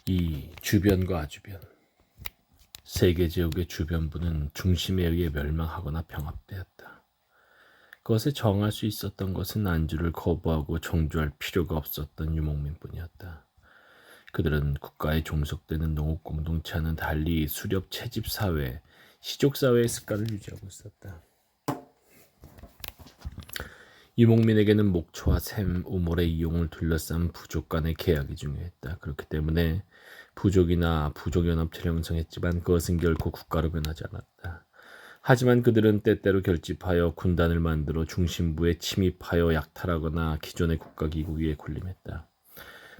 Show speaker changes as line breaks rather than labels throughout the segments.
이 주변과 아주변, 세계 제국의 주변부는 중심에 의해 멸망하거나 병합되었다. 그것에 정할 수 있었던 것은 안주를 거부하고 정주할 필요가 없었던 유목민뿐이었다. 그들은 국가에 종속되는 농업 공동체와는 달리 수렵 채집 사회, 시족 사회의 습관을 유지하고 있었다. 유목민에게는 목초와 샘, 우물의 이용을 둘러싼 부족 간의 계약이 중요했다. 그렇기 때문에 부족이나 부족연합체를 형성했지만 그것은 결코 국가로 변하지 않았다. 하지만 그들은 때때로 결집하여 군단을 만들어 중심부에 침입하여 약탈하거나 기존의 국가기구 위에 군림했다.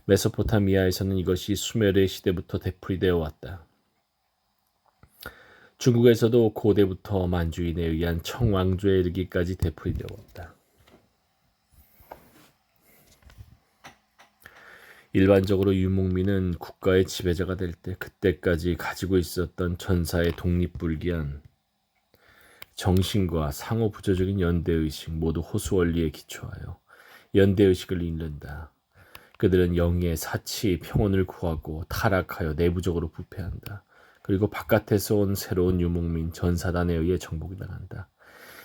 메소포타미아에서는 이것이 수메르의 시대부터 되풀이되어 왔다. 중국에서도 고대부터 만주인에 의한 청왕조에 이르기까지 되풀이되어 왔다. 일반적으로 유목민은 국가의 지배자가 될 때 그때까지 가지고 있었던 전사의 독립불기한 정신과 상호부조적인 연대의식 모두 호수원리에 기초하여 연대의식을 잃는다. 그들은 영예의 사치, 평온을 구하고 타락하여 내부적으로 부패한다. 그리고 바깥에서 온 새로운 유목민 전사단에 의해 정복이 당한다.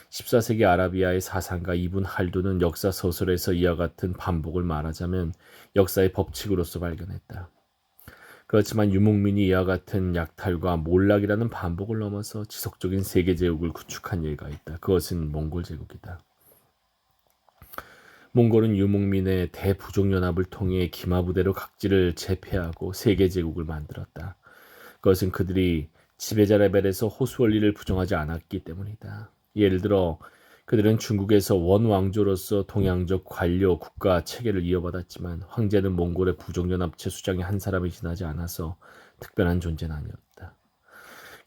14세기 아라비아의 사상가 이븐 할두는 역사 소설에서 이와 같은 반복을 말하자면 역사의 법칙으로서 발견했다. 그렇지만 유목민이 이와 같은 약탈과 몰락이라는 반복을 넘어서 지속적인 세계 제국을 구축한 예가 있다. 그것은 몽골 제국이다. 몽골은 유목민의 대부족연합을 통해 기마부대로 각지를 제패하고 세계 제국을 만들었다. 그것은 그들이 지배자 레벨에서 호수원리를 부정하지 않았기 때문이다. 예를 들어 그들은 중국에서 원왕조로서 동양적 관료 국가 체계를 이어받았지만 황제는 몽골의 부족연합체 수장의 한 사람이 지나지 않아서 특별한 존재는 아니었다.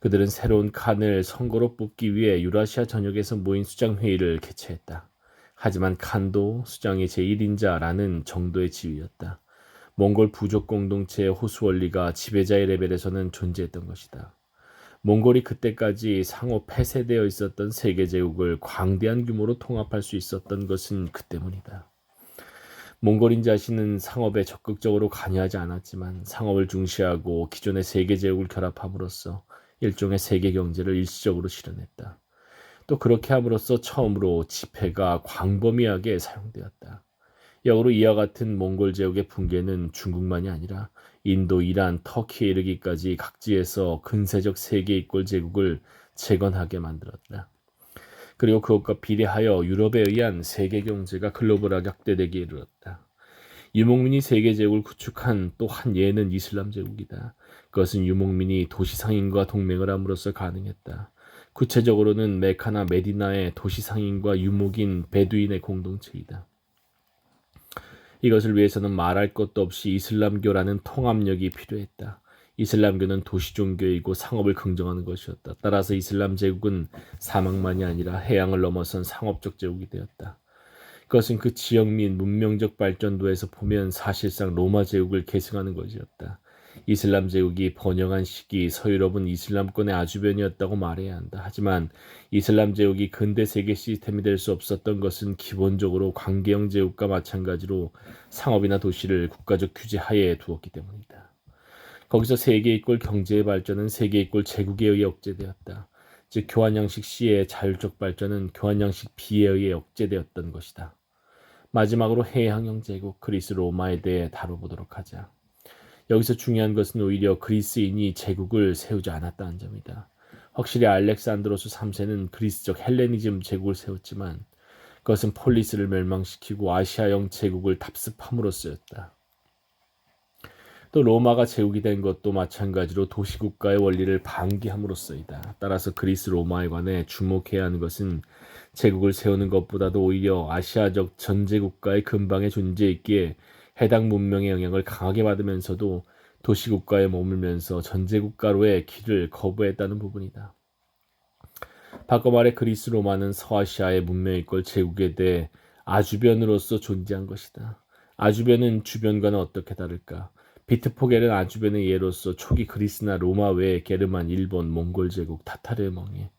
그들은 새로운 칸을 선거로 뽑기 위해 유라시아 전역에서 모인 수장회의를 개최했다. 하지만 칸도 수장의 제1인자라는 정도의 지위였다. 몽골 부족 공동체의 호수원리가 지배자의 레벨에서는 존재했던 것이다. 몽골이 그때까지 상호 폐쇄되어 있었던 세계 제국을 광대한 규모로 통합할 수 있었던 것은 그 때문이다. 몽골인 자신은 상업에 적극적으로 관여하지 않았지만 상업을 중시하고 기존의 세계 제국을 결합함으로써 일종의 세계 경제를 일시적으로 실현했다. 또 그렇게 함으로써 처음으로 지폐가 광범위하게 사용되었다. 역으로 이와 같은 몽골 제국의 붕괴는 중국만이 아니라 인도, 이란, 터키에 이르기까지 각지에서 근세적 세계이권 제국을 재건하게 만들었다. 그리고 그것과 비례하여 유럽에 의한 세계 경제가 글로벌하게 확대되기에 이르렀다. 유목민이 세계 제국을 구축한 또 한 예는 이슬람 제국이다. 그것은 유목민이 도시 상인과 동맹을 함으로써 가능했다. 구체적으로는 메카나 메디나의 도시 상인과 유목인 베두인의 공동체이다. 이것을 위해서는 말할 것도 없이 이슬람교라는 통합력이 필요했다. 이슬람교는 도시 종교이고 상업을 긍정하는 것이었다. 따라서 이슬람 제국은 사막만이 아니라 해양을 넘어선 상업적 제국이 되었다. 그것은 그 지역 및 문명적 발전도에서 보면 사실상 로마 제국을 계승하는 것이었다. 이슬람 제국이 번영한 시기 서유럽은 이슬람권의 아주변이었다고 말해야 한다. 하지만 이슬람 제국이 근대 세계 시스템이 될 수 없었던 것은 기본적으로 관계형 제국과 마찬가지로 상업이나 도시를 국가적 규제 하에 두었기 때문이다. 거기서 세계 이꼴 경제의 발전은 세계 이꼴 제국에 의해 억제되었다. 즉 교환양식 C의 자율적 발전은 교환양식 B에 의해 억제되었던 것이다. 마지막으로 해양형 제국 그리스 로마에 대해 다뤄보도록 하자. 여기서 중요한 것은 오히려 그리스인이 제국을 세우지 않았다는 점이다. 확실히 알렉산드로스 3세는 그리스적 헬레니즘 제국을 세웠지만 그것은 폴리스를 멸망시키고 아시아형 제국을 답습함으로써였다. 또 로마가 제국이 된 것도 마찬가지로 도시국가의 원리를 방기함으로써이다. 따라서 그리스 로마에 관해 주목해야 하는 것은 제국을 세우는 것보다도 오히려 아시아적 전제국가의 근방에 존재했기에 해당 문명의 영향을 강하게 받으면서도 도시국가에 머물면서 전제국가로의 길을 거부했다는 부분이다. 바꿔 말해 그리스 로마는 서아시아의 문명이꼴 제국에 대해 아주변으로서 존재한 것이다. 아주변은 주변과는 어떻게 다를까? 비트포겔은 아주변의 예로서 초기 그리스나 로마 외에 게르만, 일본, 몽골 제국, 타타르의 멍에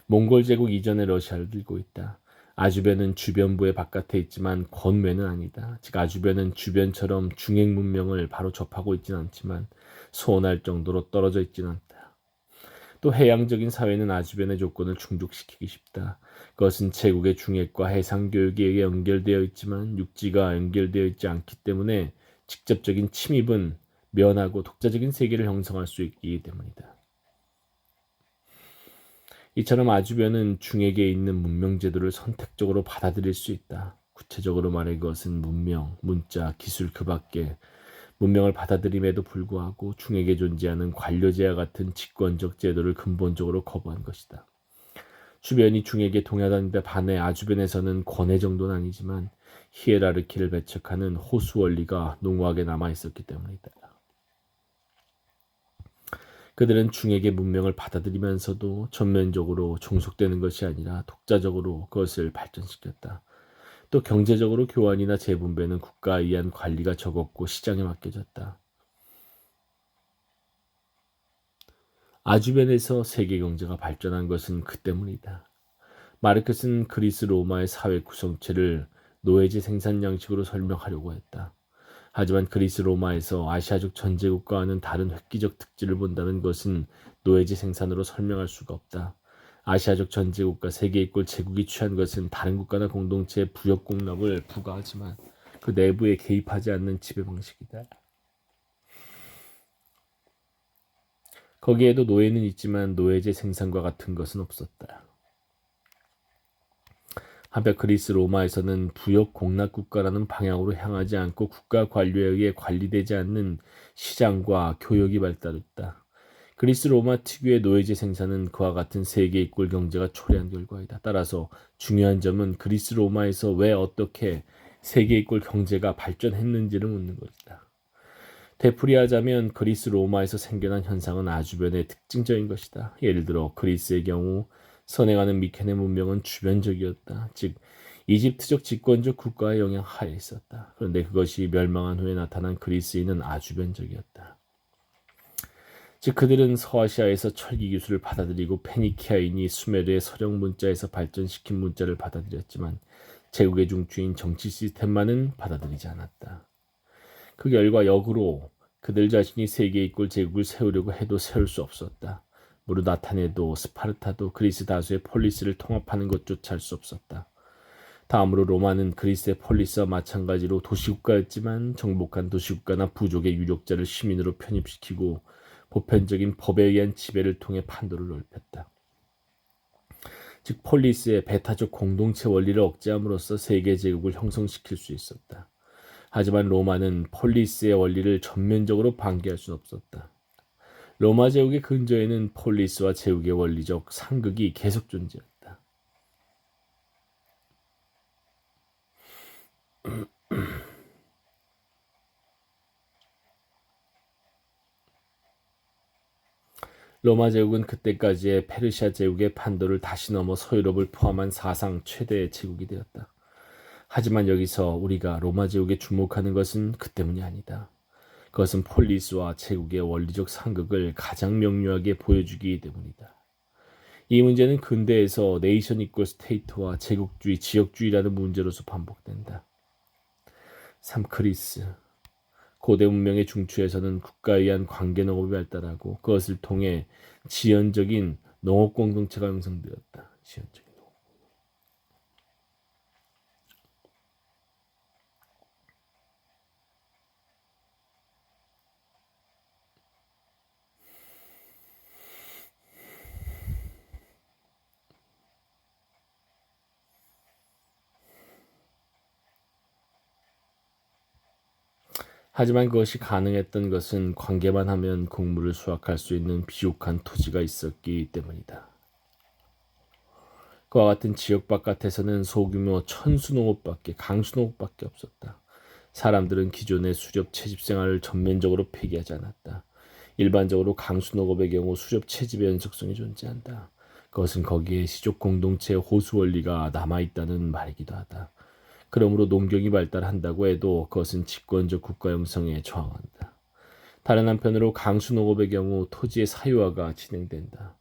몽골 제국 이전의 러시아를 들고 있다. 아주변은 주변부의 바깥에 있지만 권외는 아니다. 즉 아주변은 주변처럼 중행 문명을 바로 접하고 있지는 않지만 소원할 정도로 떨어져 있지는 않다. 또 해양적인 사회는 아주변의 조건을 충족시키기 쉽다. 그것은 제국의 중액과 해상 교육에 연결되어 있지만 육지가 연결되어 있지 않기 때문에 직접적인 침입은 면하고 독자적인 세계를 형성할 수 있기 때문이다. 이처럼 아주변은 중에게 있는 문명 제도를 선택적으로 받아들일 수 있다. 구체적으로 말해 그것은 문명, 문자, 기술 그 밖에 문명을 받아들임에도 불구하고 중에게 존재하는 관료제와 같은 직권적 제도를 근본적으로 거부한 것이다. 주변이 중에게 동요하는데 반해 아주변에서는 권위 정도는 아니지만 히에라르키를 배척하는 호수 원리가 농후하게 남아있었기 때문이다. 그들은 중에게 문명을 받아들이면서도 전면적으로 종속되는 것이 아니라 독자적으로 그것을 발전시켰다. 또 경제적으로 교환이나 재분배는 국가에 의한 관리가 적었고 시장에 맡겨졌다. 아주변에서 세계 경제가 발전한 것은 그 때문이다. 마르크스는 그리스 로마의 사회 구성체를 노예제 생산 양식으로 설명하려고 했다. 하지만 그리스 로마에서 아시아적 전제국가와는 다른 획기적 특질을 본다는 것은 노예제 생산으로 설명할 수가 없다. 아시아적 전제국가 세계일골 제국이 취한 것은 다른 국가나 공동체의 부역 공력을 부과하지만 그 내부에 개입하지 않는 지배 방식이다. 거기에도 노예는 있지만 노예제 생산과 같은 것은 없었다. 한편 그리스 로마에서는 부역 공납 국가라는 방향으로 향하지 않고 국가 관료에 의해 관리되지 않는 시장과 교역이 발달했다. 그리스 로마 특유의 노예제 생산은 그와 같은 세계 일골 경제가 초래한 결과이다. 따라서 중요한 점은 그리스 로마에서 왜 어떻게 세계 일골 경제가 발전했는지를 묻는 것이다. 되풀이하자면 그리스 로마에서 생겨난 현상은 아주변의 특징적인 것이다. 예를 들어 그리스의 경우 선행하는 미케네 문명은 주변적이었다. 즉 이집트적 집권적 국가의 영향 하에 있었다. 그런데 그것이 멸망한 후에 나타난 그리스인은 아주변적이었다. 즉 그들은 서아시아에서 철기 기술을 받아들이고 페니키아인이 수메르의 서령 문자에서 발전시킨 문자를 받아들였지만 제국의 중추인 정치 시스템만은 받아들이지 않았다. 그 결과 역으로 그들 자신이 세계 일골 제국을 세우려고 해도 세울 수 없었다. 무릇 아테네도 스파르타도 그리스 다수의 폴리스를 통합하는 것조차 할 수 없었다. 다음으로 로마는 그리스의 폴리스와 마찬가지로 도시국가였지만 정복한 도시국가나 부족의 유력자를 시민으로 편입시키고 보편적인 법에 의한 지배를 통해 판도를 넓혔다. 즉 폴리스의 배타적 공동체 원리를 억제함으로써 세계 제국을 형성시킬 수 있었다. 하지만 로마는 폴리스의 원리를 전면적으로 방기할 수 없었다. 로마 제국의 근저에는 폴리스와 제국의 원리적 상극이 계속 존재했다. 로마 제국은 그때까지의 페르시아 제국의 판도를 다시 넘어 서유럽을 포함한 사상 최대의 제국이 되었다. 하지만 여기서 우리가 로마 제국에 주목하는 것은 그 때문이 아니다. 그것은 폴리스와 제국의 원리적 상극을 가장 명료하게 보여주기 때문이다. 이 문제는 근대에서 네이션 이퀄 스테이트와 제국주의, 지역주의라는 문제로서 반복된다. 3. 그리스 고대 문명의 중추에서는 국가에 의한 관계 농업이 발달하고 그것을 통해 지연적인 농업 공동체가 형성되었다. 지연적인 농업. 하지만 그것이 가능했던 것은 관계만 하면 곡물을 수확할 수 있는 비옥한 토지가 있었기 때문이다. 그와 같은 지역 바깥에서는 소규모 천수농업밖에 강수농업밖에 없었다. 사람들은 기존의 수렵 채집 생활을 전면적으로 폐기하지 않았다. 일반적으로 강수농업의 경우 수렵 채집의 연속성이 존재한다. 그것은 거기에 시족 공동체의 호수 원리가 남아있다는 말이기도 하다. 그러므로 농경이 발달한다고 해도 그것은 집권적 국가 형성에 저항한다. 다른 한편으로 강수농업의 경우 토지의 사유화가 진행된다.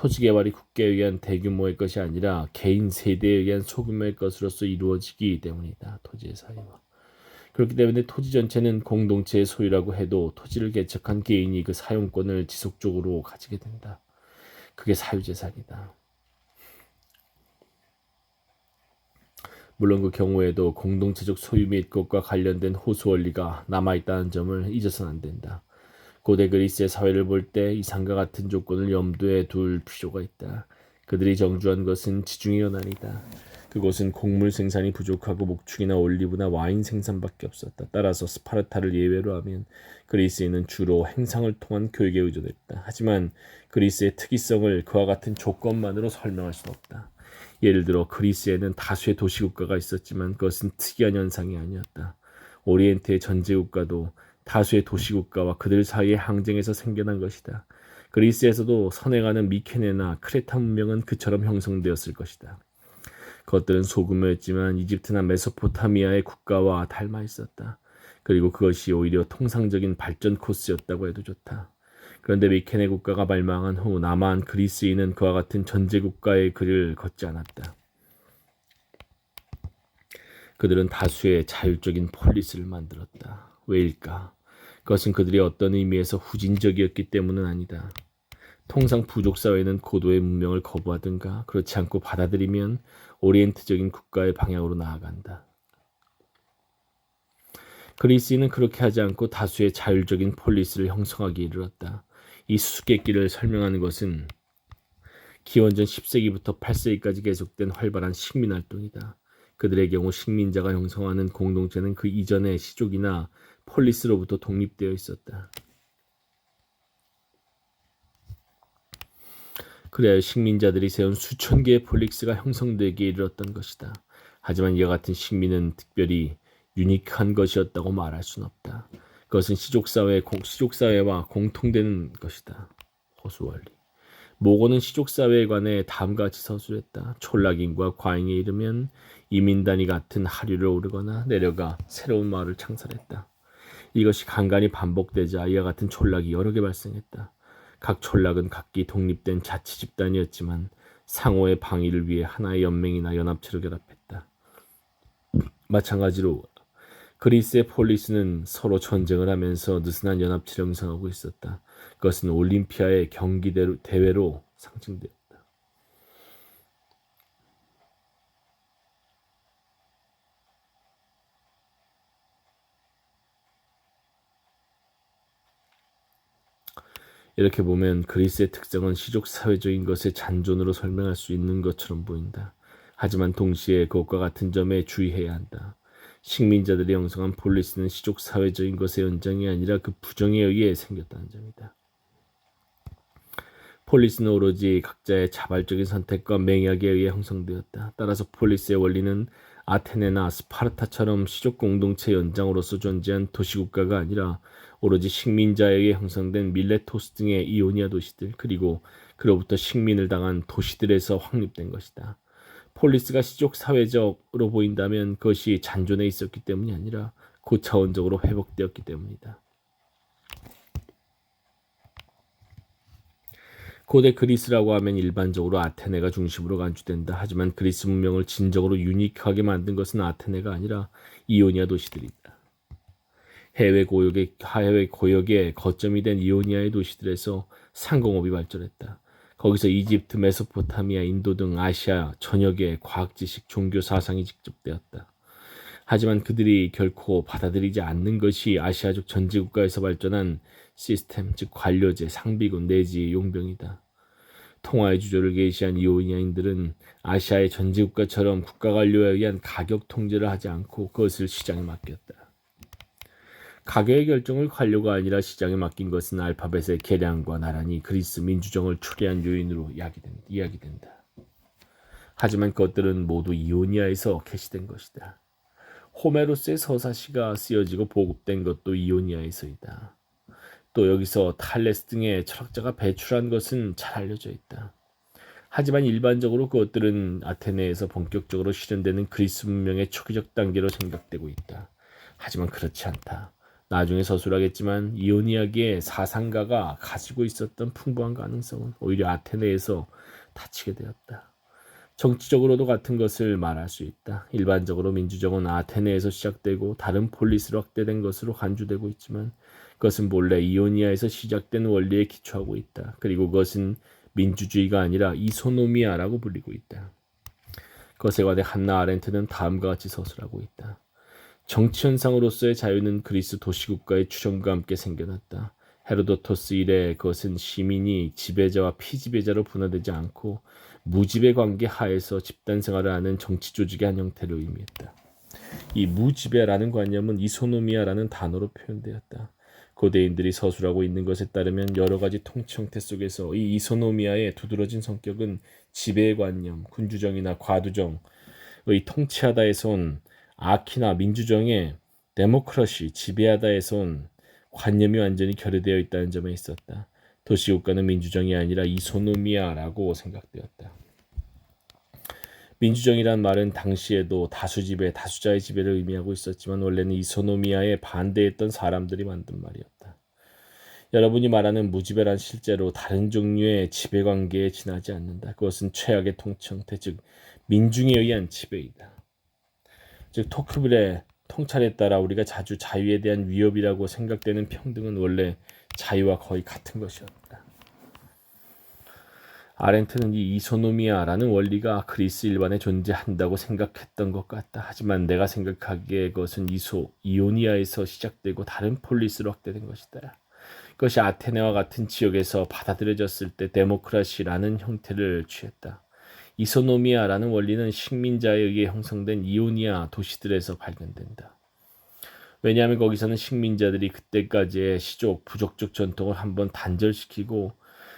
토지 개발이 국가에 의한 대규모의 것이 아니라 개인 세대에 의한 소규모의 것으로서 이루어지기 때문이다. 토지의 사유와. 그렇기 때문에 토지 전체는 공동체의 소유라고 해도 토지를 개척한 개인이 그 사용권을 지속적으로 가지게 된다. 그게 사유재산이다. 물론 그 경우에도 공동체적 소유 및 그것과 관련된 호수 원리가 남아있다는 점을 잊어서는 안 된다. 고대 그리스의 사회를 볼 때 이상과 같은 조건을 염두에 둘 필요가 있다. 그들이 정주한 것은 지중해 연안이다. 그곳은 곡물 생산이 부족하고 목축이나 올리브나 와인 생산밖에 없었다. 따라서 스파르타를 예외로 하면 그리스인은 주로 행상을 통한 교육에 의존했다. 하지만 그리스의 특이성을 그와 같은 조건만으로 설명할 수는 없다. 예를 들어 그리스에는 다수의 도시국가가 있었지만 그것은 특이한 현상이 아니었다. 오리엔트의 전제국가도 다수의 도시국가와 그들 사이의 항쟁에서 생겨난 것이다. 그리스에서도 선행하는 미케네나 크레타 문명은 그처럼 형성되었을 것이다. 그것들은 소규모였지만 이집트나 메소포타미아의 국가와 닮아 있었다. 그리고 그것이 오히려 통상적인 발전 코스였다고 해도 좋다. 그런데 미케네 국가가 멸망한 후 남아한 그리스인은 그와 같은 전제국가의 길을 걷지 않았다. 그들은 다수의 자율적인 폴리스를 만들었다. 왜일까? 그것은 그들이 어떤 의미에서 후진적이었기 때문은 아니다. 통상 부족 사회는 고도의 문명을 거부하든가 그렇지 않고 받아들이면 오리엔트적인 국가의 방향으로 나아간다. 그리스인은 그렇게 하지 않고 다수의 자율적인 폴리스를 형성하기에 이르렀다. 이 수수께끼를 설명하는 것은 기원전 10세기부터 8세기까지 계속된 활발한 식민활동이다. 그들의 경우 식민자가 형성하는 공동체는 그 이전의 시족이나 폴리스로부터 독립되어 있었다. 그래야 식민자들이 세운 수천 개의 폴리스가 형성되기에 이르렀던 것이다. 하지만 이와 같은 식민은 특별히 유니크한 것이었다고 말할 수는 없다. 그것은 시족사회와 공통되는 것이다. 호수원리. 모고는 시족사회에 관해 다음과 같이 서술했다. 촌락인과 과잉에 이르면 이민단이 같은 하류를 오르거나 내려가 새로운 마을을 창설했다. 이것이 간간히 반복되자 이와 같은 촌락이 여러 개 발생했다. 각 촌락은 각기 독립된 자치 집단이었지만 상호의 방위를 위해 하나의 연맹이나 연합체로 결합했다. 마찬가지로 그리스의 폴리스는 서로 전쟁을 하면서 느슨한 연합체를 형성하고 있었다. 그것은 올림피아의 경기 대회로 상징되었다. 이렇게 보면 그리스의 특성은 시족 사회적인 것의 잔존으로 설명할 수 있는 것처럼 보인다. 하지만 동시에 그것과 같은 점에 주의해야 한다. 식민자들이 형성한 폴리스는 시족 사회적인 것의 연장이 아니라 그 부정에 의해 생겼다는 점이다. 폴리스는 오로지 각자의 자발적인 선택과 맹약에 의해 형성되었다. 따라서 폴리스의 원리는 아테네나 스파르타처럼 시족 공동체 연장으로서 존재한 도시국가가 아니라 오로지 식민자에 의해 형성된 밀레토스 등의 이오니아 도시들 그리고 그로부터 식민을 당한 도시들에서 확립된 것이다. 폴리스가 시족 사회적으로 보인다면 그것이 잔존해 있었기 때문이 아니라 고차원적으로 회복되었기 때문이다. 고대 그리스라고 하면 일반적으로 아테네가 중심으로 간주된다. 하지만 그리스 문명을 진정으로 유니크하게 만든 것은 아테네가 아니라 이오니아 도시들이다. 해외 고역의 거점이 된 이오니아의 도시들에서 상공업이 발전했다. 거기서 이집트, 메소포타미아, 인도 등 아시아 전역의 과학 지식, 종교 사상이 직접되었다. 하지만 그들이 결코 받아들이지 않는 것이 아시아적 전제국가에서 발전한 시스템, 즉 관료제, 상비군 내지 용병이다. 통화의 주조를 계시한 이오니아인들은 아시아의 전제국가처럼 국가 관료에 의한 가격 통제를 하지 않고 그것을 시장에 맡겼다. 가격의 결정을 관료가 아니라 시장에 맡긴 것은 알파벳의 개량과 나란히 그리스 민주정을 초래한 요인으로 이야기된다. 하지만 그것들은 모두 이오니아에서 게시된 것이다. 호메로스의 서사시가 쓰여지고 보급된 것도 이오니아에서이다. 또 여기서 탈레스 등의 철학자가 배출한 것은 잘 알려져 있다. 하지만 일반적으로 그것들은 아테네에서 본격적으로 실현되는 그리스 문명의 초기적 단계로 생각되고 있다. 하지만 그렇지 않다. 나중에 서술하겠지만 이오니아계의 사상가가 가지고 있었던 풍부한 가능성은 오히려 아테네에서 닫히게 되었다. 정치적으로도 같은 것을 말할 수 있다. 일반적으로 민주정은 아테네에서 시작되고 다른 폴리스로 확대된 것으로 간주되고 있지만 그것은 본래 이오니아에서 시작된 원리에 기초하고 있다. 그리고 그것은 민주주의가 아니라 이소노미아라고 불리고 있다. 그것에 관해 한나 아렌트는 다음과 같이 서술하고 있다. 정치 현상으로서의 자유는 그리스 도시국가의 추정과 함께 생겨났다. 헤로도토스 이래 그것은 시민이 지배자와 피지배자로 분화되지 않고 무지배 관계 하에서 집단 생활을 하는 정치 조직의 한 형태를 의미했다. 이 무지배라는 관념은 이소노미아라는 단어로 표현되었다. 고대인들이 서술하고 있는 것에 따르면 여러 가지 통치 형태 속에서 이 이소노미아의 두드러진 성격은 지배의 관념, 군주정이나 과두정의 통치하다에서 온 아키나 민주정의 데모크러시, 지배하다에서 온 관념이 완전히 결여되어 있다는 점에 있었다. 도시국가는 민주정이 아니라 이소노미아라고 생각되었다. 민주정이란 말은 당시에도 다수지배, 다수자의 지배를 의미하고 있었지만 원래는 이소노미아에 반대했던 사람들이 만든 말이었다. 여러분이 말하는 무지배란 실제로 다른 종류의 지배관계에 지나지 않는다. 그것은 최악의 통치 형태, 즉 민중에 의한 지배이다. 즉 토크빌의 통찰에 따라 우리가 자주 자유에 대한 위협이라고 생각되는 평등은 원래 자유와 거의 같은 것이었다. 아렌트는 이 이소노미아라는 원리가 그리스 일반에 존재한다고 생각했던 것 같다. 하지만 내가 생각하기에 그것은 이오니아에서 시작되고 다른 폴리스로 확대된 것이다. 그것이 아테네와 같은 지역에서 받아들여졌을 때 데모크라시라는 형태를 취했다. 이소노미아라는 원리는 식민자에 의해 형성된 이오니아 도시들에서 발견된다. 왜냐하면 거기서는 식민자들이 그때까지의 시족, 부족적 전통을 한번 단절시키고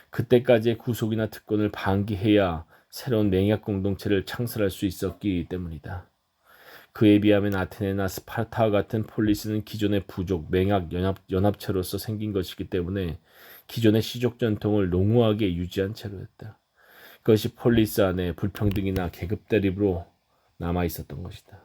그때까지의 구속이나 특권을 방기해야 새로운 맹약 공동체를 창설할 수 있었기 때문이다. 그에 비하면 아테네나 스파르타와 같은 폴리스는 기존의 부족, 맹약 연합체로서 생긴 것이기 때문에 기존의 시족 전통을 농후하게 유지한 채로였다. 그것이 폴리스 안에 불평등이나 계급 대립으로 남아 있었던 것이다.